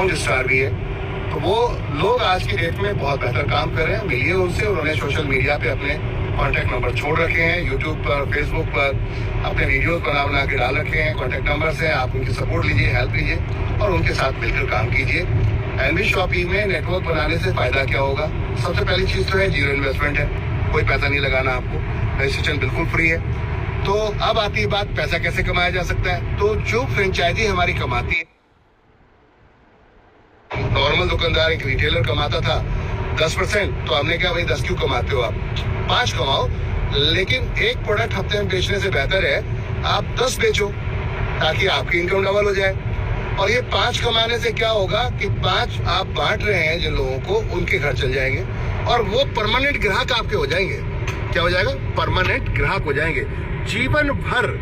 Sound star भी है। तो वो लोग आज की डेट में बहुत बेहतर काम कर रहे हैं। मिलिए उनसे। उन्होंने सोशल मीडिया पे अपने कॉन्टैक्ट नंबर छोड़ रखे हैं, यूट्यूब पर, फेसबुक पर अपने वीडियोस बना के डाल रखे हैं। कॉन्टैक्ट नंबर्स हैं, आप उनकी सपोर्ट लीजिए, हेल्प लीजिए और उनके साथ मिलकर काम कीजिए। एनबी शॉपी में नेटवर्क बनाने से फायदा क्या होगा? सबसे पहली चीज तो है जीरो इन्वेस्टमेंट है, कोई पैसा नहीं लगाना आपको, रजिस्ट्रेशन बिल्कुल फ्री है। तो अब आती है बात पैसा कैसे कमाया जा सकता है। तो जो फ्रेंचाइजी हमारी कमाती है, नॉर्मल दुकानदार एक रिटेलर कमाता था 10%, तो हमने कहा भाई 10 क्यों कमाते हो, आप 5 कमाओ, लेकिन एक प्रोडक्ट हफ्ते में बेचने से बेहतर है आप 10 बेचो ताकि आपकी इनकम डबल हो जाए। और ये 5 कमाने से क्या होगा कि 5 आप बांट रहे हैं जिन लोगों को, उनके घर चल जाएंगे और वो परमानेंट ग्राहक आपके हो जाएंगे। क्या हो जाएगा? परमानेंट ग्राहक हो जाएंगे, जीवन भर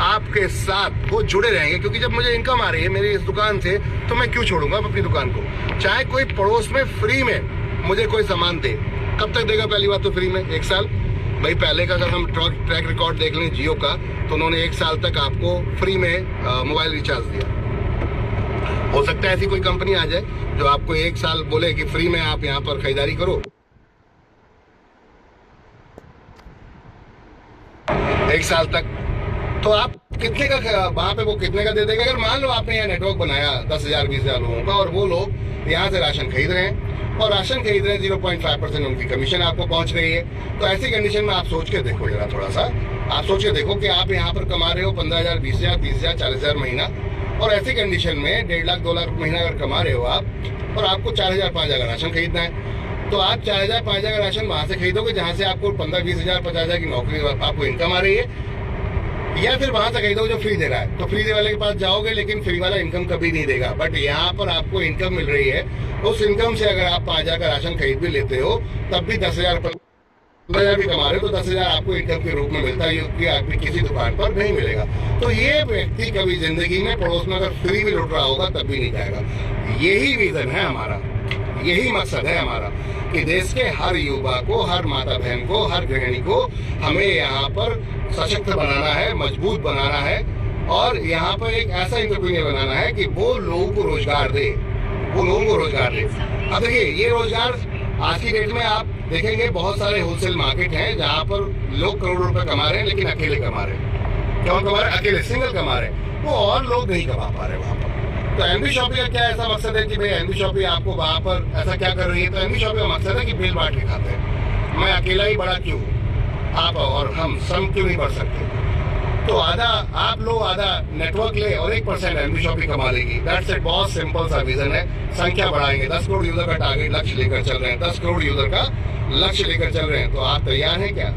आपके साथ वो जुड़े रहेंगे। क्योंकि जब मुझे इनकम आ रही है मेरी इस दुकान से, तो मैं क्यों छोड़ूंगा अपनी दुकान को। चाहे कोई पड़ोस में फ्री में मुझे कोई सामान दे, कब तक देगा? पहली बात तो फ्री में 1 साल। भाई पहले का अगर हम ट्रैक रिकॉर्ड देख लें जियो का, तो उन्होंने 1 साल तक आपको फ्री में मोबाइल रिचार्ज दिया। हो सकता है ऐसी कोई कंपनी आ जाए जो आपको 1 साल बोले कि फ्री में आप यहाँ पर खरीदारी करो, 1 साल तक। तो आप कितने का वहां पे वो कितने का दे देगा? अगर मान लो आपने यहाँ नेटवर्क बनाया 10,000 20,000 लोगों का, और वो लोग यहाँ से राशन खरीद रहे हैं और राशन खरीद रहे हैं 0.5% उनकी कमीशन आपको पहुंच रही है। तो ऐसी कंडीशन में आप सोच के देखो जरा, थोड़ा सा आप सोच के देखो कि आप यहाँ पर कमा रहे हो 15,000 20,000 30,000 40,000 महीना, और ऐसी कंडीशन में 1.5 लाख 2 लाख महीना अगर कमा रहे हो आप, और आपको 4,000 5,000 का राशन खरीदना है, तो आप 4,000 5,000 का राशन वहां से खरीदोगे जहां से आपको 15 20,000 50,000 की नौकरी आपको इनकम आ रही है, या फिर वहां से खरीदोगे जो फ्री दे रहा है। तो फ्री वाले के पास जाओगे, लेकिन फ्री वाला इनकम कभी नहीं देगा। बट यहाँ पर आपको इनकम मिल रही है, उस इनकम से अगर आप 5,000 का राशन खरीद भी लेते हो, तब भी 10,000 15,000 भी कमा रहे हो, तो 10,000 आपको इनकम के रूप में मिलता है, क्योंकि आपकी किसी दुकान पर नहीं मिलेगा। तो ये व्यक्ति कभी जिंदगी में पड़ोस में अगर फ्री भी लुट रहा होगा तब भी नहीं जाएगा। यही विजन है हमारा, यही मकसद है हमारा कि देश के हर युवा को, हर माता बहन को, हर गृहिणी को हमें यहाँ पर सशक्त बनाना है, मजबूत बनाना है, और यहाँ पर एक ऐसा एंटरप्रेन्योर बनाना है कि वो लोगों को रोजगार दे, वो लोगों को रोजगार दे। अब देखिए, ये रोजगार आज की डेट में आप देखेंगे बहुत सारे होलसेल मार्केट हैं जहाँ पर लोग करोड़ों रुपए कमा रहे हैं, लेकिन अकेले कमा रहे हैं। क्यों कमा रहे हैं? अकेले, सिंगल कमा रहे हैं, वो और लोग नहीं कमा पा रहे वहाँ पर। तो एनबी शॉपी का क्या ऐसा मकसद है कि भाई एनबी शॉपी आपको वहाँ पर ऐसा क्या कर रही है? तो एनबी शॉपी का मकसद है कि बेल बांट के खाते हैं। मैं अकेला ही बड़ा क्यों, आप और हम सब क्यों नहीं बढ़ सकते? तो आधा आप लोग, आधा नेटवर्क ले और 1% एनबी शॉपी कमा लेगी। दैट्स इट, बहुत सिंपल सा विजन है। संख्या बढ़ाएंगे, 10 करोड़ यूजर का टारगेट लक्ष्य लेकर चल रहे हैं, 10 करोड़ यूजर का लक्ष्य लेकर चल रहे हैं। तो आप तैयार हैं क्या?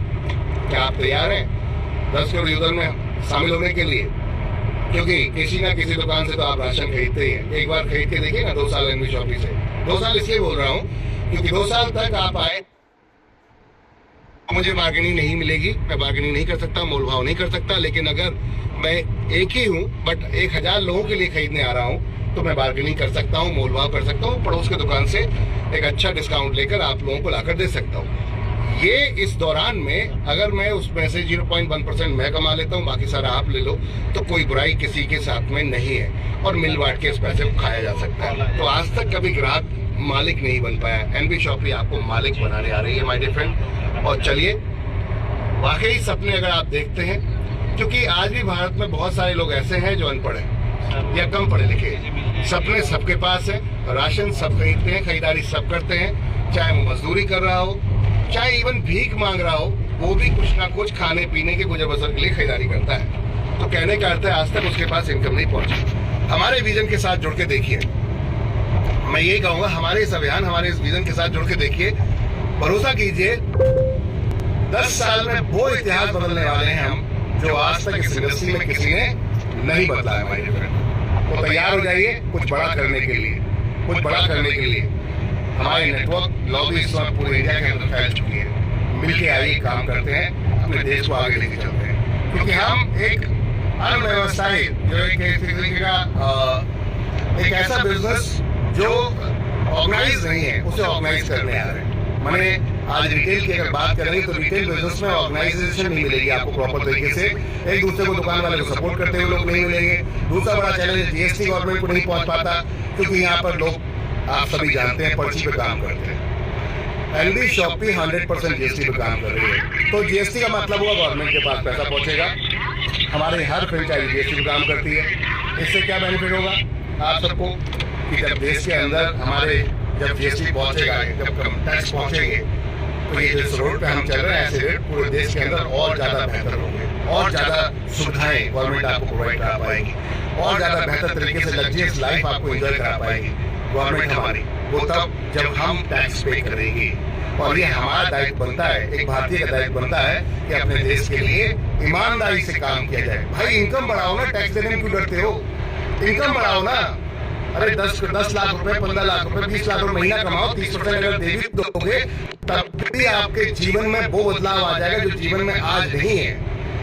क्या आप तैयार हैं 10 करोड़ यूजर में शामिल होने के लिए? क्योंकि किसी ना किसी दुकान से तो आप राशन खरीदते ही हैं। एक बार खरीद के देखिए ना 2 साल एनबी शॉपी से। 2 साल इसलिए बोल रहा हूँ क्योंकि 2 साल तक आप आए, मुझे बार्गेनिंग नहीं मिलेगी, मैं बार्गेनिंग नहीं कर सकता, मोल भाव नहीं कर सकता। लेकिन अगर मैं एक ही हूँ बट 1,000 लोगों के लिए खरीदने आ रहा हूँ, तो मैं बार्गेनिंग कर सकता हूँ, मोल भाव कर सकता हूँ, पड़ोस के दुकान से एक अच्छा डिस्काउंट लेकर आप लोगों को लाकर दे सकता हूँ। ये इस दौरान में अगर मैं उसमें से 0.1% मैं कमा लेता हूँ, बाकी सारा आप ले लो, तो कोई बुराई किसी के साथ में नहीं है, और मिल बांट के इस पैसे को खाया जा सकता है। तो आज तक कभी ग्राहक मालिक नहीं बन पाया, एनबी शॉपी आपको मालिक बनाने आ रही है माय डियर फ्रेंड। और चलिए, वाकई सपने अगर आप देखते हैं, क्योंकि आज भी भारत में बहुत सारे लोग ऐसे हैं जो अनपढ़ हैं या कम पढ़े लिखे हैं। सपने सबके पास है, राशन सब खरीदते हैं, खरीदारी सब करते हैं, चाहे वो मजदूरी कर रहा हो, चाहे इवन भीख मांग रहा हो, वो भी कुछ ना कुछ खाने पीने के गुजर बसर के लिए खरीदारी करता है। तो कहने का अर्थ है आज तक उसके पास इनकम नहीं पहुंची। हमारे विजन के साथ जुड़ के देखिए, मैं यही कहूंगा, हमारे इस अभियान, हमारे इस विजन के साथ जुड़ के देखिए, भरोसा कीजिए 10 साल में वो इतिहास बदलने वाले हैं हम जो आज तक इस इंडस्ट्री में किसी ने नहीं बदला है हमारे फ्रेंड। तो तैयार हो जाइए कुछ बड़ा करने के लिए, कुछ बड़ा करने के लिए। हमारे नेटवर्क लॉबी इस समय पूरे इंडिया के अंदर फैल चुकी है। मिलके आइए, काम करते हैं, अपने देश को आगे लेके चलते हैं। क्योंकि हम एक अनव्यवस्थित, जो एक ऐसा बिजनेस जो ऑर्गेनाइज नहीं है, उसे ऑर्गेनाइज करने आ रहे हैं। मैंने आज रिटेल की अगर बात करेंगे तो रिटेल बिजनेस में ऑर्गेनाइजेशन नहीं मिलेगी आपको प्रॉपर तरीके से। एक दूसरे को, दुकान वाले को सपोर्ट करते हुए लोग नहीं मिलेंगे। दूसरा बड़ा चैलेंज जीएसटी गवर्नमेंट को नहीं पहुंच पाता, क्योंकि यहाँ पर लोग आप सभी जानते हैं पर्ची पे काम करते हैं। एलडी शॉपी 100% जीएसटी पे काम कर रही है, तो जीएसटी का मतलब हुआ गवर्नमेंट के पास पैसा पहुंचेगा। हमारे हर फ्रेंचाइजी जीएसटी पे काम करती है। इससे क्या बेनिफिट होगा आप सबको कि जब देश के अंदर हमारे जब जीएसटी पहुंचेगा, जब टैक्स पहुंचेंगे, तो ये जिस रोड पे हम चल रहे हैं ऐसे रेट पूरे देश के अंदर और ज्यादा बेहतर होंगे, और ज्यादा सुविधाएं गवर्नमेंट आपको प्रोवाइड करा पाएगी, और ज्यादा बेहतर तरीके से लग्जरियस लाइफ आपको एंजॉय करा पाएगी गवर्नमेंट हमारी। वो तब जब हम टैक्स पे करेंगे, और ये हमारा दायित्व बनता है, एक भारतीय का दायित्व बनता है कि अपने देश के लिए ईमानदारी से काम किया जाए। भाई इनकम बढ़ाओ ना, टैक्स देने में क्यों डरते हो? इनकम बढ़ाओ ना। अरे 10 लाख रुपए, 15 लाख रुपए, 20 लाख रुपए महीना कमाओ, 30% अगर दे भी दोगे तब भी आपके जीवन में वो बदलाव आ जाएगा जो जीवन में आज नहीं है।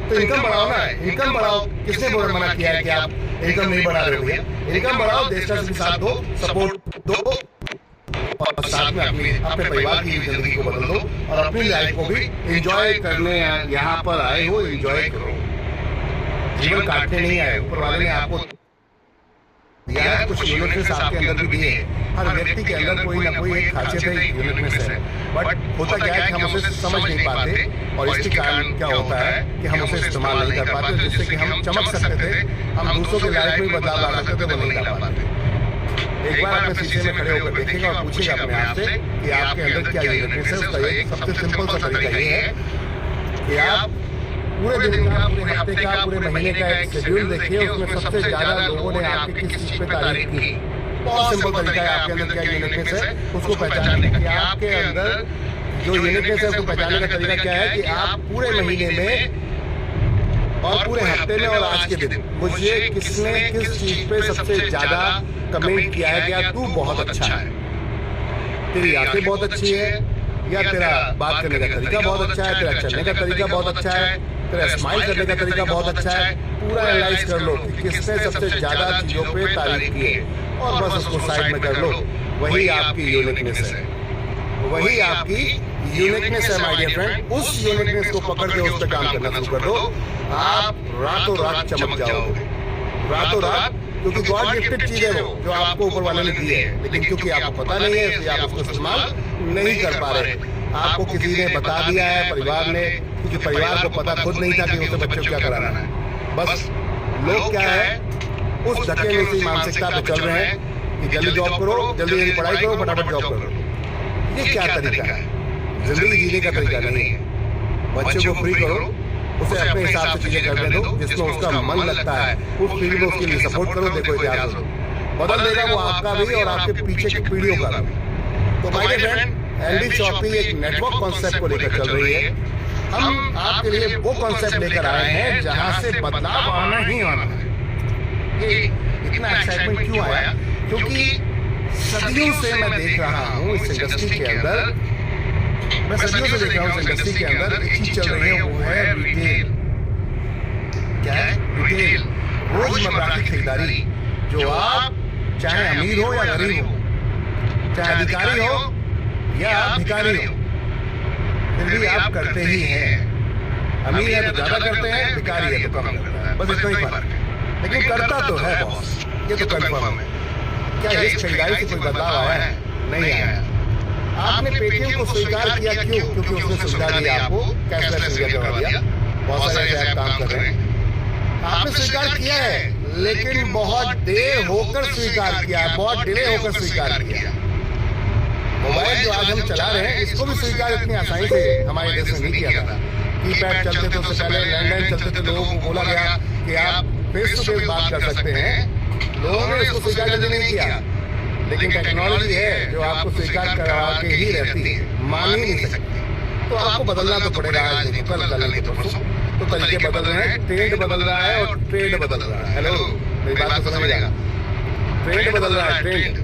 तो इनकम बढ़ाओ ना, इनकम बढ़ाओ। किसने मना किया है कि आप इनकम नहीं बढ़ा रहे हो? भैया इनकम बढ़ाओ, देश का साथ दो, सपोर्ट दो, और साथ में अपने परिवार की जिंदगी को बदल दो, और अपनी लाइफ को भी एंजॉय करने यहाँ पर आए हो, एंजॉय करो। जीवन काटने नहीं आए, ऊपर वाले ने आपको दिया है, कुछ यूनिकनेस आपके अंदर भी दिए हैं। हर व्यक्ति के अंदर कोई ना कोई एक खासियत है, एक यूनिकनेस है, बट होता क्या है कि हम उसे समझ नहीं पाते, और इसके कारण क्या होता है कि हम उसे इस्तेमाल नहीं कर पाते, जिससे कि हम चमक सकते थे, हम दूसरों के लाइफ में बदलाव ला सकते थे, वो नहीं ला पाते। एक बार अपने शीशे में खड़े होकर देखिएगा और पूछिएगा अपने आप से कि आपके अंदर क्या यूनिकनेस है। उसका एक सबसे सिंपल सा तरीका ये है कि आप पूरे दिन का, पूरे हफ्ते का, पूरे महीने का एक शेड्यूल देखिए, उसमें सबसे ज्यादा लोगों ने आपकी किस चीज पे तारीफ की। बहुत सिंपल तरीका है आपके अंदर क्या यूनिकनेस है उसको पहचानने का। आपके अंदर जो यूनिकनेस है उसको पहचानने का तरीका क्या है कि आप पूरे महीने में और पूरे हफ्ते में और आज के दिन मुझे किसने किस चीज पे सबसे ज्यादा कमेंट किया है, क्या तू बहुत अच्छा है, तेरी आंखें बहुत अच्छी है, या तेरा बात करने का तरीका बहुत अच्छा है, तेरा चलने का तरीका बहुत अच्छा है, तेरा स्माइल करने का तरीका बहुत अच्छा है। पूरा एनालाइज कर लो कि किसने सबसे ज्यादा चीजों पे तारीफ की है, और बस उसको साइड में कर लो। वही आपकी यूनिकनेस है, वही आपकी यूनिकनेस है माय डियर फ्रेंड। उस यूनिकनेस को पकड़ के उस पर काम करना शुरू कर दो, आप रातों रात चमक जाओगे, रातों रात, क्योंकि गॉड गिफ्टेड चीज है वो जो आपको ऊपर वाले ने दी है, लेकिन क्योंकि आपको पता नहीं है इसलिए आप उसको इस्तेमाल नहीं कर पा रहे। आपको किसी ने बता दिया है, परिवार ने, क्योंकि परिवार को पता खुद नहीं था कि उसे बच्चों को क्या कराना है। बस लोग क्या है उस धक्के में उसी मानसिकता पे चल रहे हैं कि जल्दी जॉब करो, जल्दी पढ़ाई करो, फटाफट जॉब करो। ये क्या तरीका है? जिंदगी जीने का तरीका नहीं है। बच्चे को फ्री करो, उसे अपने हिसाब से चीजें करने दो, जिसमें उसका मन लगता है उस फील्ड में उसके लिए सपोर्ट करो। देखो इतिहास बदल देगा वो आपका भी और आपके पीछे की पीढ़ियों का भी। तो my dear friend, LD shoppe एक नेटवर्क कॉन्सेप्ट को लेकर चल रही है। हम आपके लिए वो कॉन्सेप्ट लेकर आए हैं जहां से बदलाव आना ही आना है। ये इतना एक्साइटमेंट क्यों आया? क्योंकि सदियों से मैं देख रहा हूँ इस इंडस्ट्री के अंदर, मैं सदियों से देख रहा हूँ इस इंडस्ट्री के अंदर एक चीज चल रही है, वो है रिटेल। क्या है? रिटेल, रोजमर्रा की खरीदारी, जो आप चाहे अमीर हो या गरीब हो, चाहे अधिकारी हो या भिखारी हो, फिर भी आप करते ही हैं। अमीर है तो ज्यादा करते हैं, भिखारी है तो कम करता है, बस इतना ही फर्क है, लेकिन करता तो है बॉस, ये तो कंफर्म है। क्या इस खरीदारी से कोई बदलाव आया है? नहीं आया। आपने पेटीएम को स्वीकार किया, क्यों? क्योंकि उसने सुविधा दी आपको, कैशलेस इंडिया करवा दिया। बहुत सारे ऐसे काम कर रहे हैं, आपने स्वीकार किया है, लेकिन बहुत देर होकर स्वीकार किया है, बहुत डिले होकर स्वीकार किया। मोबाइल जो आज हम चला रहे हैं, इसको भी स्वीकार इतनी आसानी से हमारे देश में नहीं किया जाता। कीपैड चलते थे, उससे पहले लैंडलाइन चलते थे, लोगों को बोला गया कि आप फेस टू फेस बात कर सकते हैं, लोगों ने इसको स्वीकार जल्दी नहीं किया। लेकिन टेक्नोलॉजी है जो आपको स्वीकार करवा के ही रहती है, मान ही नहीं सकती। तो आपको बदलना तो पड़ेगा, आज नहीं कल, कल नहीं परसों। तो तरीके बदल रहे हैं, ट्रेंड बदल रहा है और ट्रेंड बदल रहा है। हेलो, मेरी बात को समझ जाएगा। ट्रेंड बदल रहा है, ट्रेंड,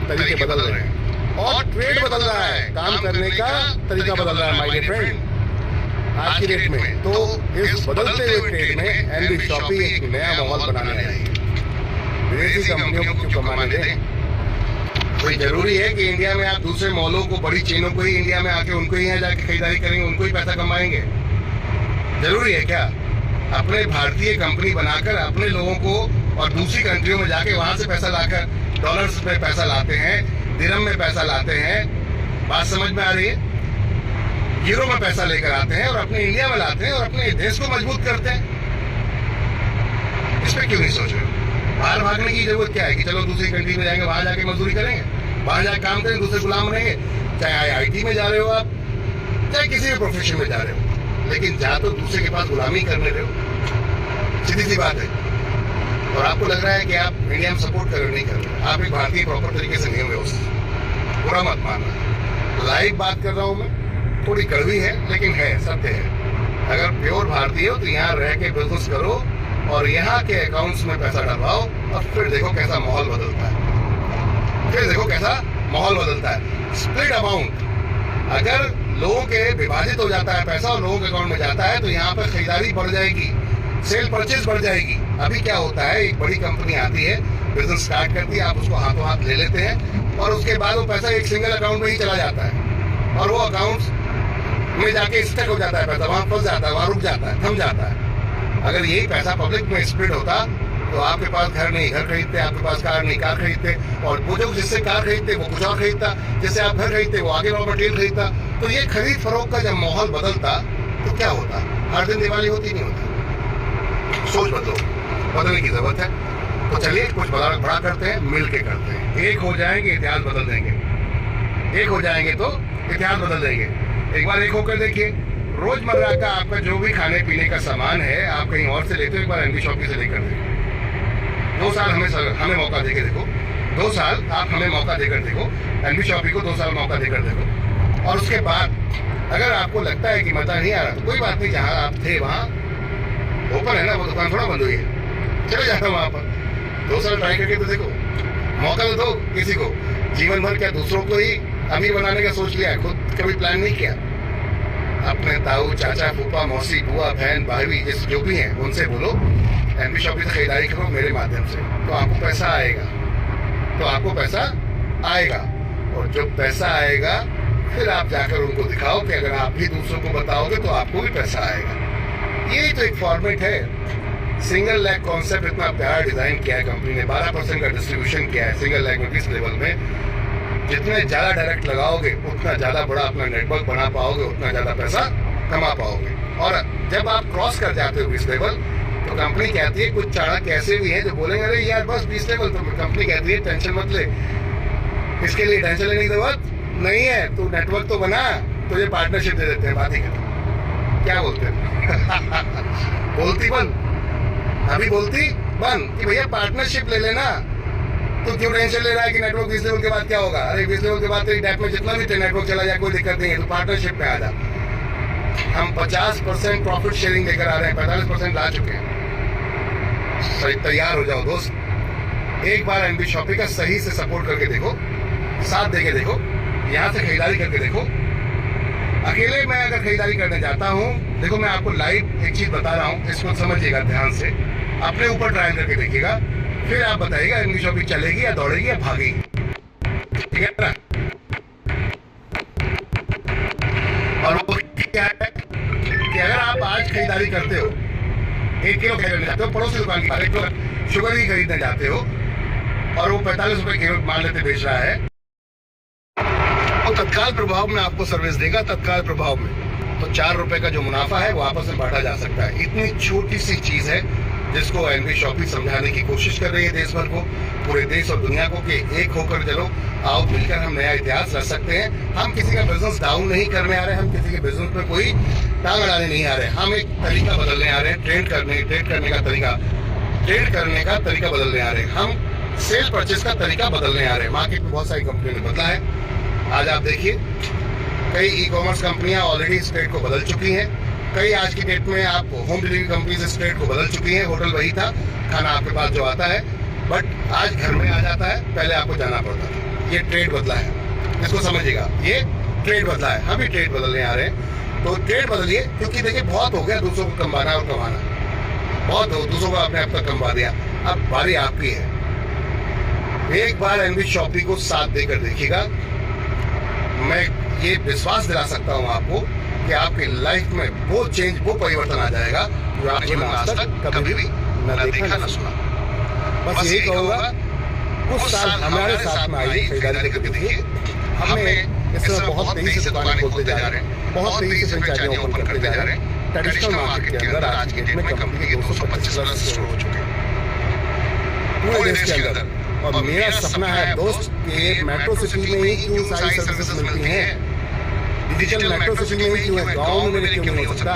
तरीके बदल रहे हैं, और ट्रेंड बदल रहा है, काम करने का तरीका बदल रहा है माय डियर फ्रेंड आज की डेट में। तो इस बदलते हुए ट्रेंड में एलडी शॉपी एक नया माहौल बनाने आई है। विदेशी कंपनियों को क्यों कमाने दें? कोई जरूरी है कि इंडिया में आप दूसरे मॉलों को, बड़ी चेनों को ही इंडिया में आके उनको ही यहाँ जाके खरीदारी करेंगे, उनको ही पैसा कमाएंगे? जरूरी है क्या? अपने भारतीय कंपनी बनाकर अपने लोगों को और दूसरी कंट्रियों में जाके वहां से पैसा लाकर डॉलर्स में पैसा लाते हैं, दिरहम में पैसा लाते हैं, बात समझ में आ रही है, यूरो में पैसा लेकर आते हैं और अपने इंडिया में लाते हैं और अपने देश को मजबूत करते हैं। इस पर क्यों नहीं सोच रहे हो? बाहर भागने की जरूरत क्या है कि चलो दूसरी कंट्री में जाएंगे, वहां जाके मजदूरी करेंगे, वहां जाके काम करेंगे, दूसरे गुलाम रहेंगे। चाहे आईटी में जा रहे हो आप, चाहे किसी भी प्रोफेशन में जा रहे हो, लेकिन जा तो दूसरे के पास गुलामी करने रहे हो। सीधी सी बात है। और आपको लग रहा है कि आप इंडिया में सपोर्ट कर रहे हो, नहीं कर रहे। आप एक भारतीय प्रॉपर तरीके से नहीं हुए, उससे बुरा मत मानना। लाइव बात कर रहा हूं मैं, थोड़ी कड़वी है लेकिन है, सत्य है। अगर प्योर भारतीय हो तो यहाँ रह के बिजनेस करो और यहाँ के अकाउंट्स में पैसा डलवाओ और फिर देखो कैसा माहौल बदलता है। फिर देखो कैसा माहौल बदलता है। स्प्लिट अमाउंट, अगर लोगों के विभाजित हो जाता है पैसा और लोगों के अकाउंट में जाता है तो यहाँ पर खरीदारी बढ़ जाएगी, सेल परचेज बढ़ जाएगी। अभी क्या होता है, एक बड़ी कंपनी आती है, बिजनेस स्टार्ट करती है, आप उसको हाथों हाथ ले लेते हैं और उसके बाद वो पैसा एक सिंगल अकाउंट में ही चला जाता है और वो अकाउंट में जाके स्टक हो जाता है, पैसा वहां फंस जाता है, वहां रुक जाता है, थम जाता है। अगर यही पैसा पब्लिक में स्प्रेड होता तो आपके पास घर नहीं घर खरीदते, आपके पास कार नहीं कार खरीदते, और वो जो जिससे कार खरीदते वो कुछ और खरीदता, जिससे आप घर खरीदते वो आगे रॉ मटेरियल खरीदता। तो ये खरीद फरोख्त का जब माहौल बदलता तो क्या होता? हर दिन दिवाली होती नहीं होती। सोच बदलो, बदलने की जरूरत है। तो चलिए कुछ बड़ा करते हैं, मिल के करते हैं। एक हो जाएंगे इतिहास बदल देंगे, एक हो जाएंगे तो इतिहास बदल देंगे। एक बार एक होकर देखिए, रोजमर्रा का आपका जो भी खाने पीने का सामान है आप कहीं और से लेते हो, एक बार एनबी शॉपी से लेकर देखो। 2 साल हमें मौका देके देखो, 2 साल आप हमें मौका देकर देखो, एनबी शॉपी को 2 साल मौका देकर देखो। और उसके बाद अगर आपको लगता है कि मजा नहीं आ रहा तो कोई बात नहीं, जहाँ आप थे वहाँ ओपन है ना, वो दुकान थोड़ा बंद हुई है, चले जाना वहाँ पर। 2 साल ट्राई करके तो देखो, मौका तो दो किसी को। जीवन भर क्या दूसरों को ही अमीर बनाने का सोच लिया, खुद कभी प्लान नहीं किया। अपने ताऊ, चाचा, फूफा, मौसी, बुआ, बहन, भाई जैसे जो भी हैं उनसे बोलो एनबी शॉपी से खरीदारी करो मेरे माध्यम से, तो आपको पैसा आएगा, तो आपको पैसा आएगा। और जब पैसा आएगा फिर आप जाकर उनको दिखाओ कि अगर आप भी दूसरों को बताओगे तो आपको भी पैसा आएगा। यही तो एक फॉर्मेट है। सिंगल लैग कॉन्सेप्ट इतना प्यारा डिजाइन किया है कंपनी ने, 12% का डिस्ट्रीब्यूशन किया है सिंगल लैग में। किस लेवल में जितने ज्यादा डायरेक्ट लगाओगे उतना ज्यादा बड़ा अपना नेटवर्क बना पाओगे, उतना ज्यादा पैसा कमा पाओगे। और जब आप क्रॉस कर जाते हो 20 लेवल तो कंपनी कहती है, कुछ चाणक्य ऐसे भी हैं जो बोलेंगे अरे यार बस 20 लेवल, तो कंपनी कहती है टेंशन मत ले, इसके लिए टेंशन लेने की जरूरत नहीं है, तू नेटवर्क तो बना, तुझे पार्टनरशिप दे देते हैं। बात ही करते क्या बोलते हैं बोलती बंद, अभी बोलती बंद कि भैया पार्टनरशिप ले लेना। तो क्यों टेंशन ले रहा है कि नेटवर्क 20 लेवल के बाद क्या होगा? अरे 20 लेवल के बाद तेरी डैप में जितना भी नेटवर्क चला जाए कोई दिक्कत नहीं है, तो पार्टनरशिप में आ जा। हम 50% प्रॉफिट शेयरिंग लेकर आ रहे हैं, 45% ला चुके हैं। सही तैयार हो जाओ दोस्त, एक बार एनबी शॉपी का सही से सपोर्ट करके देखो, साथ देके देखो, यहाँ से खरीदारी करके देखो। अकेले मैं अगर खरीदारी करने जाता हूँ, देखो मैं आपको लाइव एक चीज बता रहा हूँ, इसको समझिएगा ध्यान से, अपने ऊपर ट्रायल करके देखिएगा, फिर आप बताइएगा एनबी शॉपी चलेगी या दौड़ेगी या भागेगी, ठीक है ना? और वो क्या है कि अगर आप आज खरीदारी करते हो, 1 किलो खरीदने जाते हो, पड़ोसी दुकान की 1 किलो शुगर ही खरीदने जाते हो और वो 45 रुपए किलो मान लेते बेच रहा है, और तत्काल प्रभाव में आपको सर्विस देगा, तत्काल प्रभाव में, तो 4 रुपए का जो मुनाफा है वो आपस में बांटा जा सकता है। इतनी छोटी सी चीज है जिसको एनबी शॉपी समझाने की कोशिश कर रही है देश भर को, पूरे देश और दुनिया को, कि एक होकर चलो, आओ मिलकर हम नया इतिहास रच सकते हैं। हम किसी का बिजनेस डाउन नहीं करने आ रहे, हम किसी के बिजनेस में कोई टांग अड़ाने नहीं आ रहे, हम एक तरीका बदलने आ रहे हैं, ट्रेड करने का तरीका बदलने आ रहे हैं, हम सेल परचेज का तरीका बदलने आ रहे हैं। मार्केट में बहुत सारी कंपनियों ने बदला है। आज आप देखिए कई ई कॉमर्स कंपनियां ऑलरेडी स्टेट को बदल चुकी हैं, कई आज की डेट में आप होम डिलीवरी कंपनी से स्टेट को बदल चुकी है। होटल वही था, खाना आपके पास जो आता है, बट आज घर में आ जाता है, पहले आपको जाना पड़ता था। ये ट्रेड बदला है, इसको समझिएगा, ये ट्रेड बदला है, हम भी ट्रेड बदलने आ रहे हैं। तो ट्रेड बदलिए, क्योंकि देखिए बहुत हो गया दूसरों को कमाना और कमाना, बहुत हो दूसरों को आपने अब तक कमा दिया, अब बारी आपकी है। एक बार एनबी शॉपी को साथ देकर देखिएगा, मैं ये विश्वास दिला सकता हूँ आपको कि आपकी लाइफ में वो चेंज, वो परिवर्तन आ जाएगा जो आपने जीवन में आज तक कभी भी न देखा न सुना। बस यही कहूँगा, कुछ साल हमारे साथ में आइए, खरीदारी करके देखिए। हमने इस समय बहुत तेजी से दुकानें खोलते जा रहे हैं, बहुत तेजी से फ्रेंचाइजी ओपन करते जा रहे हैं। ट्रेडिशनल मार्केट के अंदर आज की डेट में कंपनी के 225 स्टोर हो चुके हैं पूरे देश के अंदर। और मेरा सपना है दोस्त कि एक मेट्रो सिटी में ही क्यों सारी सर्विसेज मिलती हैं, डिजिटल मेट्रो सिटी में ही क्यों है, गाँव में मेरे क्यों नहीं हो सकता?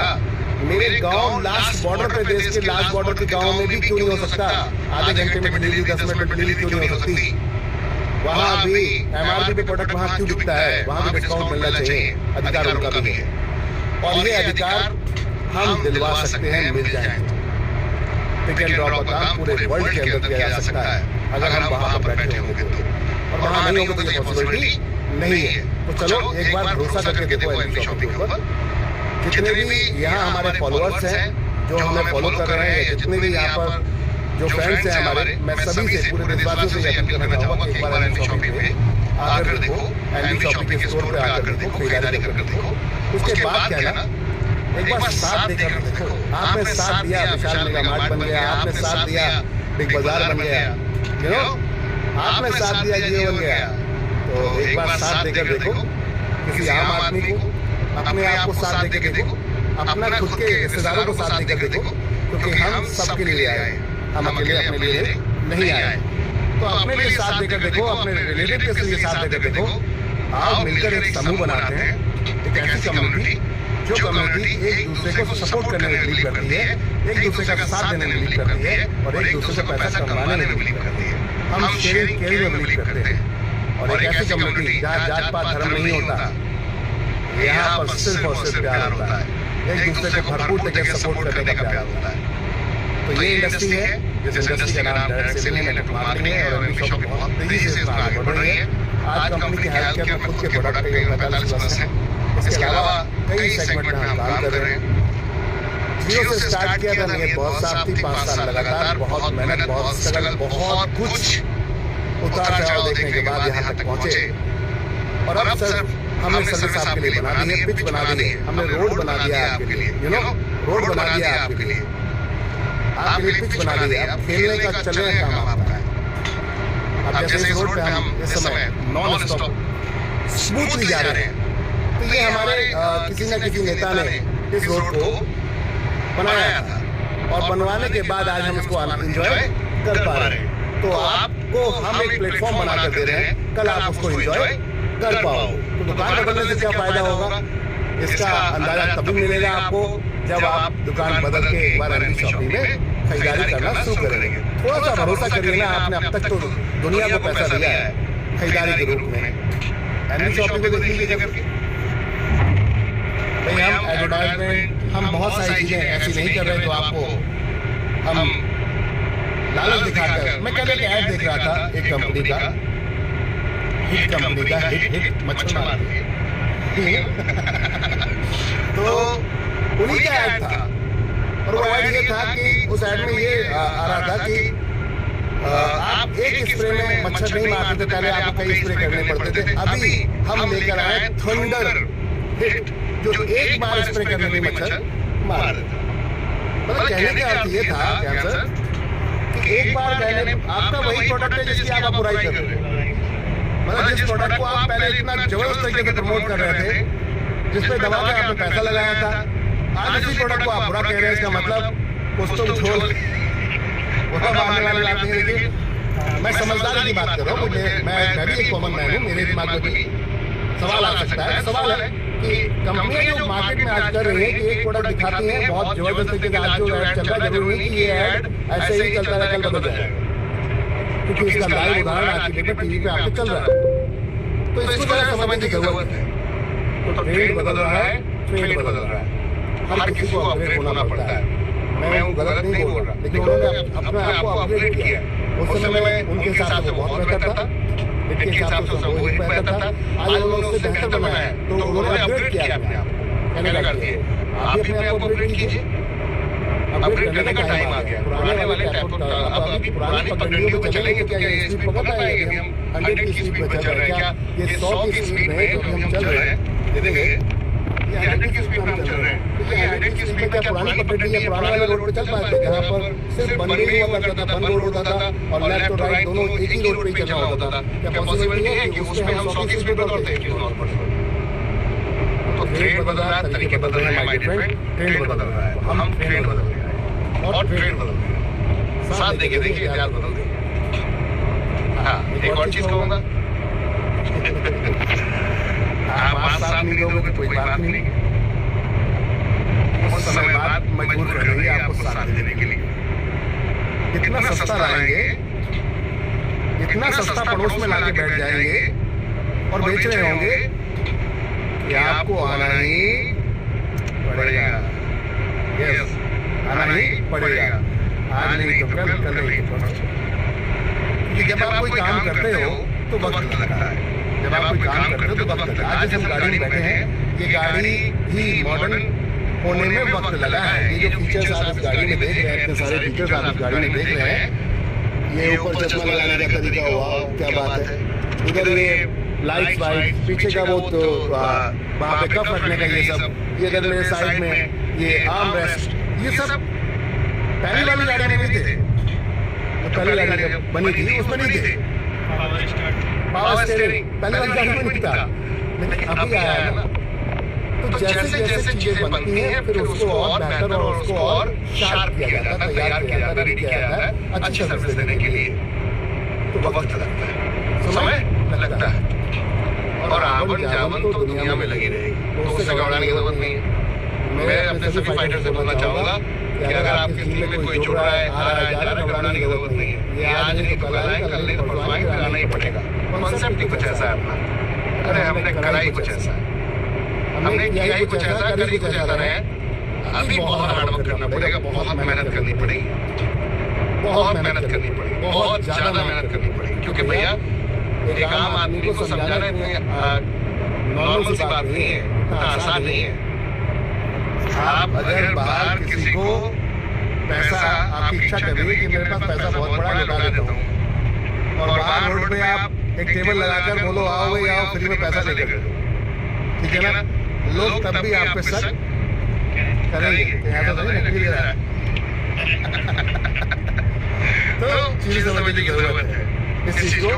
मेरे गांव लास्ट बॉर्डर पे, देश के लास्ट बॉर्डर के गांव में भी क्यों नहीं हो सकता? आधे घंटे में डिलीवरी, 10 मिनट में डिलीवरी क्यों नहीं हो सकती? वहाँ भी एमआरपी पे प्रोडक्ट वहाँ क्यों बिकता है? वहाँ भी डिस्काउंट मिलना चाहिए, अधिकार उनका भी है। और ये अधिकार हम दिलवा सकते हैं, मिल जाएंगे। पिक एंड ड्रॉप का काम पूरे वर्ल्ड के अंदर किया जा सकता है अगर हम वहाँ पर बैठे होंगे तो, और वहाँ नहीं होंगे तो ये पॉसिबिलिटी नहीं है। तो चलो एक बार भरोसा करके देखो एमपी शॉपिंग के ऊपर। जितने भी यहाँ हमारे फॉलोअर्स हैं जो हमें फॉलो कर रहे हैं, जितने भी यहाँ पर जो फ्रेंड्स हैं हमारे, मैं सभी से, पूरे देशवासियों से अपील करना चाहूँगा कि एक बार एमपी शॉपिंग पे आकर देखो, एमपी शॉपिंग के स्टोर पे आकर देखो, खरीदारी करके देखो। उसके बाद कहना, एक बार साथ देकर देखो। आपने साथ दिया, विशाल मेगा मार्ट बन गया, आपने साथ दिया, बिग बाजार बन गया, यू नो, आपने साथ दिया, ये बन गया। तो एक बार साथ देकर देखो, किसी आम आदमी को, अपने आप को साथ देकर देखो, अपना खुद के रिश्तेदारों को साथ देकर देखो, क्योंकि हम सबके लिए आए, हम अकेले अपने लिए नहीं आए। तो अपने लिए साथ देकर देखो, अपने रिलेटिव के लिए साथ देकर देखो। आओ मिलकर एक समूह बनाते हैं, एक ऐसी कम्युनिटी जो कम्युनिटी एक दूसरे को सपोर्ट करने में बिलीव करती है, एक दूसरे का साथ देने में बिलीव करती है, और एक दूसरे से पैसा कमाने में बिलीव करती है। हम शेयरिंग केयरिंग में बिलीव करते हैं। और एक ऐसी कम्युनिटी जहाँ जात पात धर्म नहीं होता, यहाँ पर सिर्फ और सिर्फ प्यार होता है, एक दूसरे को भरपूर तरीके से सपोर्ट करने का प्यार होता है। तो ये इंडस्ट्री है, जिस इंडस्ट्री का नाम डायरेक्ट सेलिंग है, नेटवर्क मार्केटिंग है, और एमपी शॉपिंग बहुत तेजी से आगे बढ़ रही है। आज कंपनी के हेल्थ केयर में खुद के प्रोडक्ट के 45+ हैं। इसके अलावा कई सेगमेंट में हम काम कर रहे हैं। जीरो से स्टार्ट किया था, ये बहुत साफ थी, 5 साल लगातार बहुत मेहनत, बहुत स्ट्रगल, बहुत कुछ उतार चढ़ाव देखने के बाद यहाँ तक पहुँचे। और अब सर हमने सर्विस आपके लिए बना दी है, पिच बना दी है, हमने रोड बना दिया है आपके लिए, यू नो, रोड बना दिया है आपके लिए, आपके लिए पिच बना दी है। अब खेलने का, चलने का काम आपका है। अब जैसे इस रोड पे हम इस समय नॉन स्टॉप स्मूथली जा रहे हैं, तो ये हमारे किसी न किसी नेता ने इस रोड को बनाया था, और बनवाने के बाद आज हम इसको एंजॉय कर पा रहे हैं। तो आपको हम एक प्लेटफॉर्म बनाकर दे रहे हैं, कल आप उसको एंजॉय कर पाओ। तो दुकान बदलने से क्या फायदा होगा, इसका अंदाजा तभी मिलेगा आपको जब आप दुकान बदल के एक बार एमपी शॉपिंग में खरीदारी करना शुरू करेंगे। थोड़ा सा भरोसा करिए ना, आपने अब तक तो दुनिया को पैसा दिया है खरीदारी के रूप में, एमपी शॉपिंग को देख लीजिए करके। भाई हम एडवर्टाइजमेंट, हम बहुत सारी चीजें ऐसी नहीं कर रहे तो आपको हम लालच दिखाकर। मैं कल एक ऐड देख रहा था एक कंपनी का, हिट कंपनी का, हिट मच्छर मार तो उन्हीं का ऐड था। और वो ऐड ये था कि उस ऐड में ये आ रहा था कि आप एक स्प्रे में मच्छर नहीं मारते थे, पहले आपको कई स्प्रे करने पड़ते थे। अभी हम लेकर आए थंडर हिट, जो एक बार स्प्रे करने में मच्छर मार देता। मतलब कहने का अर्थ ये था क्या सर कि एक बार कहने, आपका वही प्रोडक्ट है जिसकी आप बुराई कर रहे हैं। मतलब जिस प्रोडक्ट को आप पहले इतना जबरदस्त तरीके से प्रमोट कर रहे थे, जिसपे दबा के आपने पैसा लगाया था, आज इसी प्रोडक्ट को आप बुरा कह रहे हैं। इसका मतलब कुछ तो छोड़ वो मारने वाली बात नहीं। लेकिन मैं समझदारी की बात कर रहा हूँ, मैं भी एक कॉमन मैन हूँ, मेरे दिमाग में भी सवाल आ सकता है। सवाल है कि कंपनियां जो मार्केट में आज कर रही है कि एक प्रोडक्ट दिखाती है बहुत जबरदस्त तरीके से, आज जो ऐड चल रहा है जरूरी नहीं कि ये ऐड ऐसे ही चलता रहे, कल बदल जाएगा, क्योंकि इसका लाइव उदाहरण आज की डेट में टीवी पे आपको चल रहा है। तो इसको जरा समझने की जरूरत है। तो ट्रेंड बदल रहा है, ट्रेंड बदल रहा है, हर किसी को अपग्रेड होना पड़ता है। मैं गलत नहीं बोल रहा, लेकिन उन्होंने अपने आप को अपग्रेड किया। उस समय में उनके हिसाब से बहुत बेहतर था, इनके हिसाब से वो ही बेहतर था। आज उन्होंने उससे बेहतर बनाया है, तो उन्होंने अपग्रेड किया अपने आप को। कहने का अर्थ है आप भी अपने आप को अपग्रेड कीजिए। अपग्रेड करने का टाइम आ गया। पुराने वाले अभी पुरानी पगडंडियों पे चलेंगे क्या? ये स्पीड पकड़ पाएंगे कि हम 100 की स्पीड पे चल रहे हैं क्या? ये 100 की स्पीड में जो हम चल रहे हैं, ये देखिए ये 100 की स्पीड पे हम चल रहे हैं, तो ये 100 की स्पीड पे क्या पुरानी पटरी या पुराने वाले रोड पे चल पाए थे, जहाँ पर सिर्फ बन ही हुआ करता था, बन रोड होता था और लेफ्ट और राइट दोनों एक ही रोड पे ही चलना होता था। क्या पॉसिबिलिटी है कि उसमें हम 100 की स्पीड पे दौड़ते हैं? तो ट्रेंड बदल रहा है, तरीके बदल रहे हैं माय फ्रेंड, ट्रेंड बदल रहा है, हम ट्रेंड बदल रहे हैं और ट्रेंड बदल रहे हैं। साथ देखिए इतिहास बदल देंगे। हाँ, एक और चीज कहूँगा, आप बात साथ नहीं दोगे तो कोई बात नहीं, कुछ समय बाद मजबूर कर देंगे आपको साथ देने के लिए। इतना सस्ता लाएंगे, इतना सस्ता पड़ोस में लाके बैठ जाएंगे और बेच रहे होंगे कि आपको आना ही पड़ेगा। यस, आना ही पड़ेगा, आज नहीं तो कल, कल नहीं तो परसों। क्योंकि जब आप कोई काम करते हो तो वक्त लगता है, जब आप कोई काम करते हो तो वक्त लगता है। आज हम गाड़ी में बैठे हैं, ये गाड़ी भी मॉडर्न होने में वक्त लगा है। ये जो फीचर्स आप इस गाड़ी में देख रहे हैं, इतने सारे फीचर्स आप इस गाड़ी में देख रहे हैं, ये ऊपर चश्मा लगाने का तरीका हुआ, क्या बात है, इधर ये लाइट्स वाइट, पीछे का वो तो वहाँ पे कप रखने का ये सब, ये इधर मेरे साइड में ये आर्म रेस्ट, ये सब पहली वाली गाड़ी में नहीं थे। तो पहली गाड़ी जब बनी थी उसमें नहीं थे पावर स्टीयरिंग, पहली वाली गाड़ी में नहीं था, लेकिन अभी आया है ना। तो जैसे जैसे चीजें बनती हैं फिर उसको और बेहतर और उसको और शार्प किया जाता है, तैयार किया जाता है, रेडी किया जाता है अच्छी सर्विस देने के लिए। तो वक्त लगता है, समय लगता है, और आवन जावन तो दुनिया में लगी रहेगी, तो उससे घबराने की जरूरत नहीं है। मैं अपने सभी फाइटर से बोलना चाहूंगा कि अगर आपकी टीम में कोई जुड़ रहा है, आ रहा है, जा रहा है, घबराने की जरूरत नहीं है। ये आज नहीं तो कल आए, कल नहीं तो परसों आए, फिर आना ही पड़ेगा। कॉन्सेप्ट ही कुछ ऐसा है अपना, अरे हमने करा ही कुछ ऐसा है, हमने किया ही कुछ ऐसा, कर ही कुछ ऐसा रहे हैं। अभी बहुत हार्डवर्क करना पड़ेगा, बहुत मेहनत करनी पड़ेगी, बहुत मेहनत करनी पड़ेगी, बहुत ज्यादा मेहनत करनी पड़ेगी। क्योंकि भैया एक आम आदमी को समझाना इतनी नॉर्मल सी बात नहीं है, आसान नहीं है। आप अगर बाहर किसी को पैसा, आपकी इच्छा कर रही है कि मेरे पास पैसा बहुत बड़ा लगा देता हूँ, और बाहर रोड पे आप एक टेबल लगाकर बोलो आओ भाई आओ, फ्री में पैसा लेकर दो, ठीक है ना, लोग तब भी आप पे शक करेंगे, ऐसा तो नहीं निकल रहा है। तो चीजें समझने की जरूरत है इस चीज को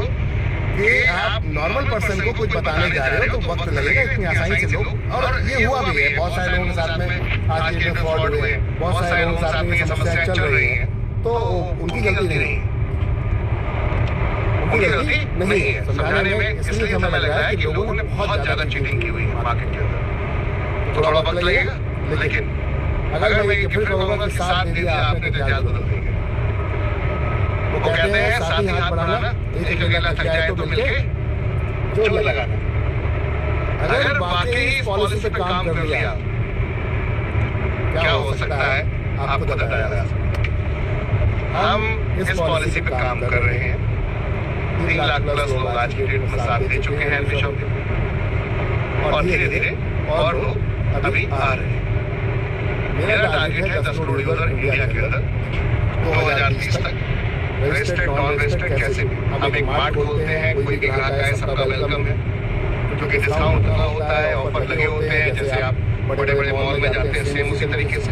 कि आप नॉर्मल पर्सन को कुछ बताने जा रहे हो तो वक्त लगेगा, इतनी आसानी से लोग, और ये हुआ भी है बहुत सारे लोगों के साथ में, आज के फ्रॉड हुए, बहुत सारे लोगों के साथ में ये समस्याएं चल रही हैं, तो उनकी गलती नहीं, उनकी गलती नहीं है। समझाने में इसलिए हमें लग रहा है कि लोगों ने बहुत ज्यादा चीटिंग की हुई है मार्केट के अंदर, तो थोड़ा वक्त लगेगा, लेकिन अगर मैं ये फिर कहूँगा कि साथ दे दिया आपने तो इतिहास बदल देंगे। वो कहते हैं साथ ही हाथ बढ़ाना, एक अकेला थक जाए तो मिलके जोर लगाना। अगर वाकई इस पॉलिसी पे काम कर लिया, क्या हो सकता है आपको बताया जा सकता है। हम इस पॉलिसी पे काम कर रहे हैं, 3 लाख प्लस लोग आज की डेट में साथ दे चुके हैं मिशन के, और धीरे धीरे और लोग अभी आ रहे हैं। मेरा टारगेट है 10 करोड़ यूजर इंडिया के अंदर 2030 तक, रजिस्टर्ड नॉन रजिस्टर्ड कैसे भी। हम एक मार्ट बोलते हैं, कोई भी ग्राहक आए सबका वेलकम है, क्योंकि डिस्काउंट होता है, ऑफर लगे होते हैं, जैसे आप बड़े बड़े मॉल में जाते हैं सेम उसी तरीके से।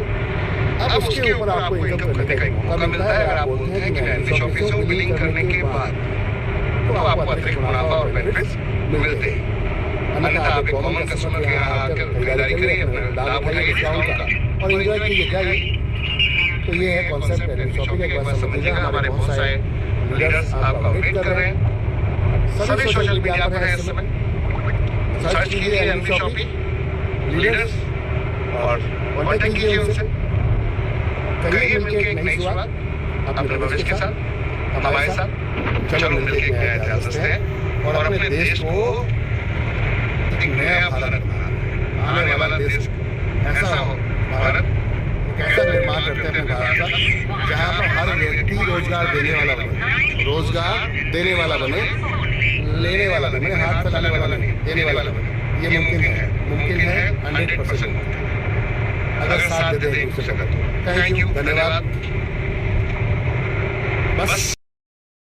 अब उसके ऊपर आपको इनकम करने का मौका मिलता है। अगर आप बोलते हैं कि मैं एनवी शॉपिंग से बिलिंग करने के बाद, तो आपको अतिरिक्त मुनाफा और बेनिफिट्स मिलते हैं। अन्यथा आप एक कॉमन कस्टमर के यहाँ आकर खरीदारी करिए, अपना लाभ उठाइए डिस्काउंट का और एंजॉय कीजिए, जाइए। तो ये है कॉन्सेप्ट एनवी शॉपिंग, एक बार समझिएगा। हमारे बहुत सारे लीडर्स आपका वेट कर रहे हैं, सभी सोशल मीडिया पर है इस समय, सर्च कीजिए एनवी शॉपिंग लीडर्स और कांटेक्ट कीजिए उनसे, करिए मिलकर एक नई शुरुआत अपने भविष्य के साथ, हमारे साथ। चलो मिलकर एक नया इतिहास रचते हैं और अपने देश को एक नया भारत बनाना। आने वाला देश ऐसा हो, भारत कैसा निर्माण करते हैं अपने भारत का, जहाँ पर हर व्यक्ति रोजगार देने वाला बने, रोजगार देने वाला बने, लेने वाला बने, हाथ फैलाने वाला नहीं, देने वाला बने। ये मुमकिन है, मुमकिन है, 100% मुमकिन है, अगर साथ देते हैं एक दूसरे का। थैंक यू, धन्यवाद। बस